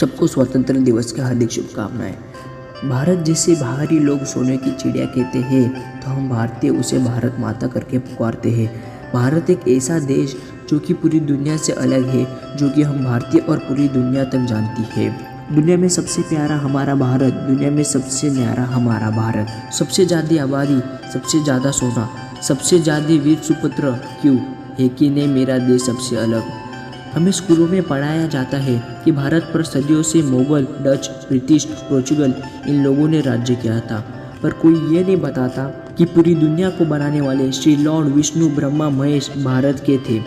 सबको स्वतंत्र दिवस की हार्दिक शुभकामनाएं। भारत जिसे बाहरी लोग सोने की चिड़िया कहते हैं, तो हम भारतीय उसे भारत माता करके पुकारते हैं। भारत एक ऐसा देश जो कि पूरी दुनिया से अलग है, जो कि हम भारतीय और पूरी दुनिया तक जानती है। दुनिया में सबसे प्यारा हमारा भारत, दुनिया में सबसे न्यारा हमारा भारत। सबसे ज़्यादा आबादी, सबसे ज़्यादा सोना, सबसे ज़्यादा वीर सुपुत्र क्यों है कि नहीं मेरा देश सबसे अलग। हमें स्कूलों में पढ़ाया जाता है कि भारत पर सदियों से मुगल, डच, ब्रिटिश, पोर्चुगल इन लोगों ने राज्य किया था, पर कोई ये नहीं बताता कि पूरी दुनिया को बनाने वाले श्री लॉर्ड विष्णु ब्रह्मा महेश भारत के थे।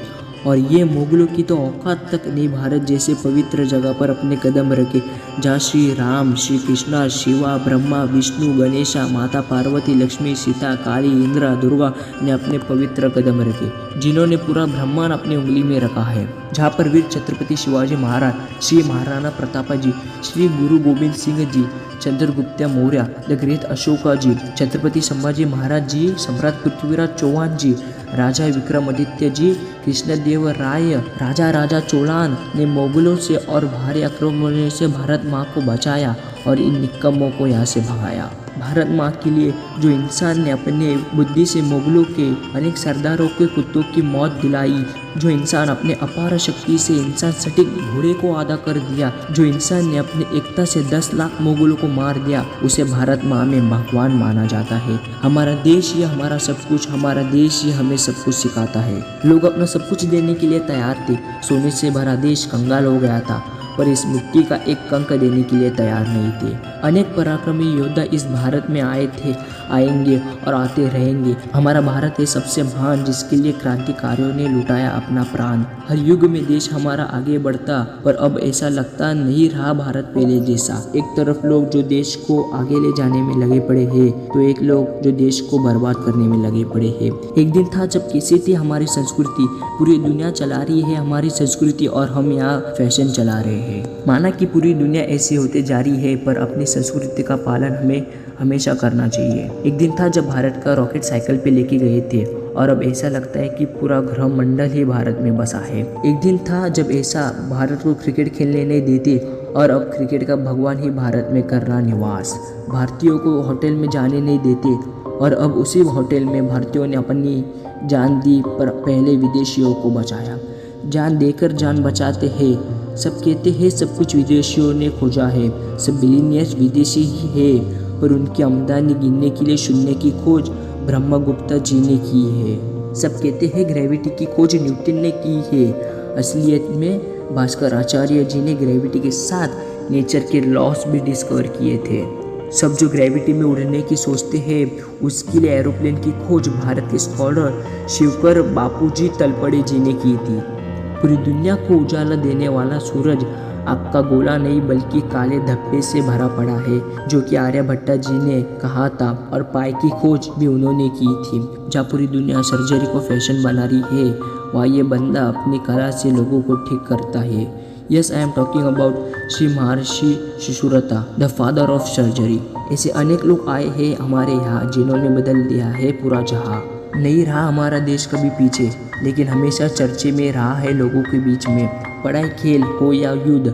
और ये मुगलों की तो औकात तक नहीं भारत जैसे पवित्र जगह पर अपने कदम रखे, जहाँ श्री राम, श्री कृष्णा, शिवा, ब्रह्मा, विष्णु, गणेशा, माता पार्वती, लक्ष्मी, सीता, काली, इंद्रा, दुर्गा ने अपने पवित्र कदम रखे, जिन्होंने पूरा ब्रह्मांड अपनी उंगली में रखा है। जहाँ पर वीर छत्रपति शिवाजी महाराज, श्री महाराणा प्रताप जी, श्री गुरु गोविंद सिंह जी, चंद्रगुप्त मौर्य, द ग्रेट अशोका जी, छत्रपति संभाजी महाराज जी, सम्राट पृथ्वीराज चौहान जी, राजा विक्रमादित्य जी, कृष्णदेव राय, राजा चोलान ने मुगलों से और भारी आक्रमणों से भारत माँ को बचाया और इन निकम्मों को यहाँ से भगाया। भारत माँ के लिए जो इंसान ने अपने बुद्धि से मुगलों के अनेक सरदारों के कुत्तों की मौत दिलाई, जो इंसान अपने अपार शक्ति से इंसान सटीक घोड़े को आधा कर दिया, जो इंसान ने अपने एकता से 10 लाख मुगलों को मार दिया, उसे भारत माँ में भगवान माना जाता है। हमारा देश ये हमारा सब कुछ, हमारा देश ये हमें सब कुछ सिखाता है। लोग अपना सब कुछ देने के लिए तैयार थे। सोने से भरा देश कंगाल हो गया था, पर इस मिट्टी का एक कंक देने के लिए तैयार नहीं थे। अनेक पराक्रमी योद्धा इस भारत में आए थे, आएंगे और आते रहेंगे। हमारा भारत है सबसे महान, जिसके लिए क्रांतिकारियों ने लुटाया अपना प्राण। हर युग में देश हमारा आगे बढ़ता, पर अब ऐसा लगता नहीं रहा भारत पहले जैसा। एक तरफ लोग जो देश को आगे ले जाने में लगे पड़े हैं, तो एक लोग जो देश को बर्बाद करने में लगे पड़े हैं। एक दिन था जब कैसी थी हमारी संस्कृति, पूरी दुनिया चला रही है हमारी संस्कृति और हम यहाँ फैशन चला रहे हैं। माना कि पूरी दुनिया ऐसी होते जा रही है, पर अपनी संस्कृति का पालन हमें हमेशा करना चाहिए। एक दिन था जब भारत का रॉकेट साइकिल पे लेके गए थे, और अब ऐसा लगता है कि पूरा ग्रह मंडल ही भारत में बसा है। एक दिन था जब ऐसा भारत को क्रिकेट खेलने नहीं देते, और अब क्रिकेट का भगवान ही भारत में कर रहा निवास। भारतीयों को होटल में जाने नहीं देते, और अब उसी होटल में भारतीयों ने अपनी जान दी, पर पहले विदेशियों को बचाया। जान देकर जान बचाते हैं। सब कहते हैं सब कुछ विदेशियों ने खोजा है, सब बिलियनियर्स विदेशी ही है, पर उनकी आमदनी गिनने के लिए शून्य की खोज ब्रह्मगुप्ता जी ने की है। सब कहते हैं ग्रेविटी की खोज न्यूटन ने की है, असलियत में भास्कर आचार्य जी ने ग्रेविटी के साथ नेचर के लॉस भी डिस्कवर किए थे। सब जो ग्रेविटी में उड़ने की सोचते हैं, उसके लिए एरोप्लेन की खोज भारत के स्कॉलर शिवकर बापूजी तलपड़े जी ने की थी। पूरी दुनिया को उजाला देने वाला सूरज आपका गोला नहीं बल्कि काले धब्बे से भरा पड़ा है, जो कि आर्यभट्टा जी ने कहा था, और पाई की खोज भी उन्होंने की थी। जहाँ पूरी दुनिया सर्जरी को फैशन बना रही है, वहाँ ये बंदा अपनी कला से लोगों को ठीक करता है। Yes, I am talking about Shri Maharshi Sushruta, the father of surgery. ऐसे अनेक लोग आए हैं हमारे यहाँ, जिन्होंने बदल दिया है पूरा जहाँ। नहीं रहा हमारा देश कभी पीछे, लेकिन हमेशा चर्चे में रहा है लोगों के बीच में। पढ़ाई, खेल हो या युद्ध,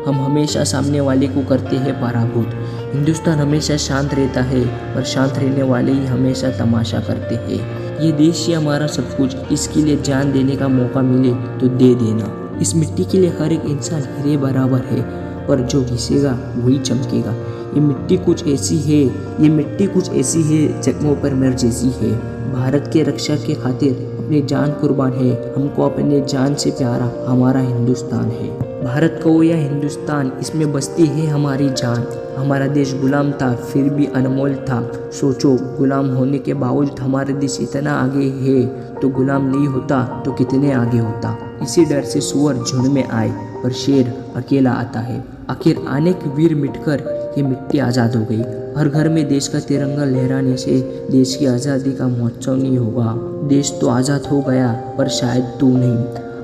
हम हमेशा सामने वाले को करते हैं पराभूत। हिंदुस्तान हमेशा शांत रहता है, पर शांत रहने वाले ही हमेशा तमाशा करते हैं। ये देश ही हमारा सब कुछ, इसके लिए जान देने का मौका मिले तो दे देना। इस मिट्टी के लिए हर एक इंसान हीरे बराबर है, पर जो घिसेगा वही चमकेगा। ये मिट्टी कुछ ऐसी है, ये मिट्टी कुछ ऐसी है, जख्मों पर मिर्च जैसी है। भारत के रक्षा के खातिर अपनी जान कुर्बान है। हमको अपने जान से प्यारा हमारा हिंदुस्तान है। भारत को या हिंदुस्तान, इसमें बसती है हमारी जान। हमारा देश गुलाम था, फिर भी अनमोल था। सोचो, गुलाम होने के बावजूद हमारा देश इतना आगे है, तो गुलाम नहीं होता तो कितने आगे होता। इसी डर से सुअर झुंड में आए, पर शेर अकेला आता है। आखिर अनेक वीर मिटकर ये मिट्टी आज़ाद हो गई। हर घर में देश का तिरंगा लहराने से देश की आज़ादी का महोत्सव नहीं होगा। देश तो आज़ाद हो गया, पर शायद तू नहीं।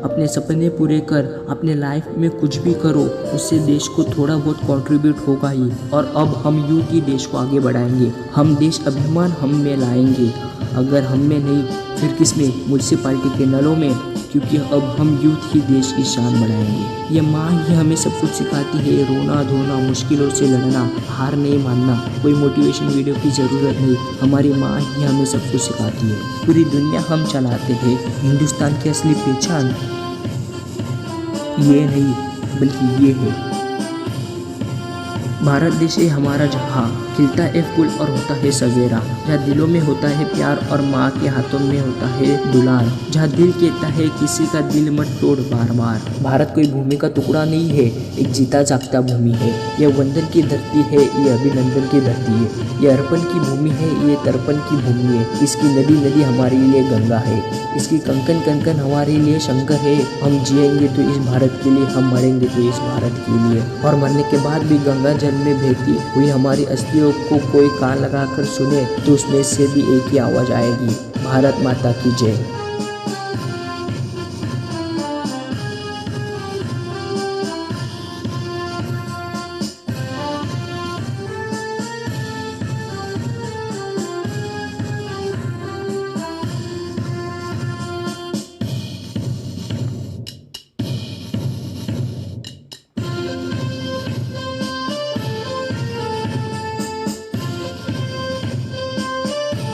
अपने सपने पूरे कर, अपने लाइफ में कुछ भी करो, उससे देश को थोड़ा बहुत कंट्रीब्यूट होगा ही। और अब हम यूथ ही देश को आगे बढ़ाएंगे। हम देश अभिमान हम में लाएंगे। अगर हम में नहीं फिर किसमें? म्यूनसिपालिटी के नलों में, क्योंकि अब हम यूथ ही देश की शान बढ़ाएंगे। ये माँ ही हमें सब कुछ सिखाती है, रोना धोना, मुश्किलों से लड़ना, हार नहीं मानना। कोई मोटिवेशन वीडियो की ज़रूरत नहीं, हमारी माँ ही हमें सब कुछ सिखाती है। पूरी दुनिया हम चलाते हैं, हिंदुस्तान की असली पहचान ये नहीं बल्कि ये है। भारत देश है हमारा जहाँ खिलता है फूल और होता है सवेरा, जहाँ दिलों में होता है प्यार और माँ के हाथों में होता है दुलार, जहाँ दिल कहता है किसी का दिल मत तोड़ बार बार। भारत कोई भूमि का टुकड़ा नहीं है, एक जीता जागता भूमि है। यह वंदन की धरती है, ये अभिनंदन की धरती है, ये अर्पण की भूमि है, ये तर्पण की भूमि है। इसकी नदी नदी हमारे लिए गंगा है, इसकी कंकन कंकन हमारे लिए शंकर है। हम जिएंगे तो इस भारत के लिए, हम मरेंगे तो इस भारत के लिए। और मरने के बाद भी गंगा जल में बहती हुई हमारी अस्थियों को कोई कान लगाकर सुने तो उसमें से भी एक ही आवाज आएगी, भारत माता की जय।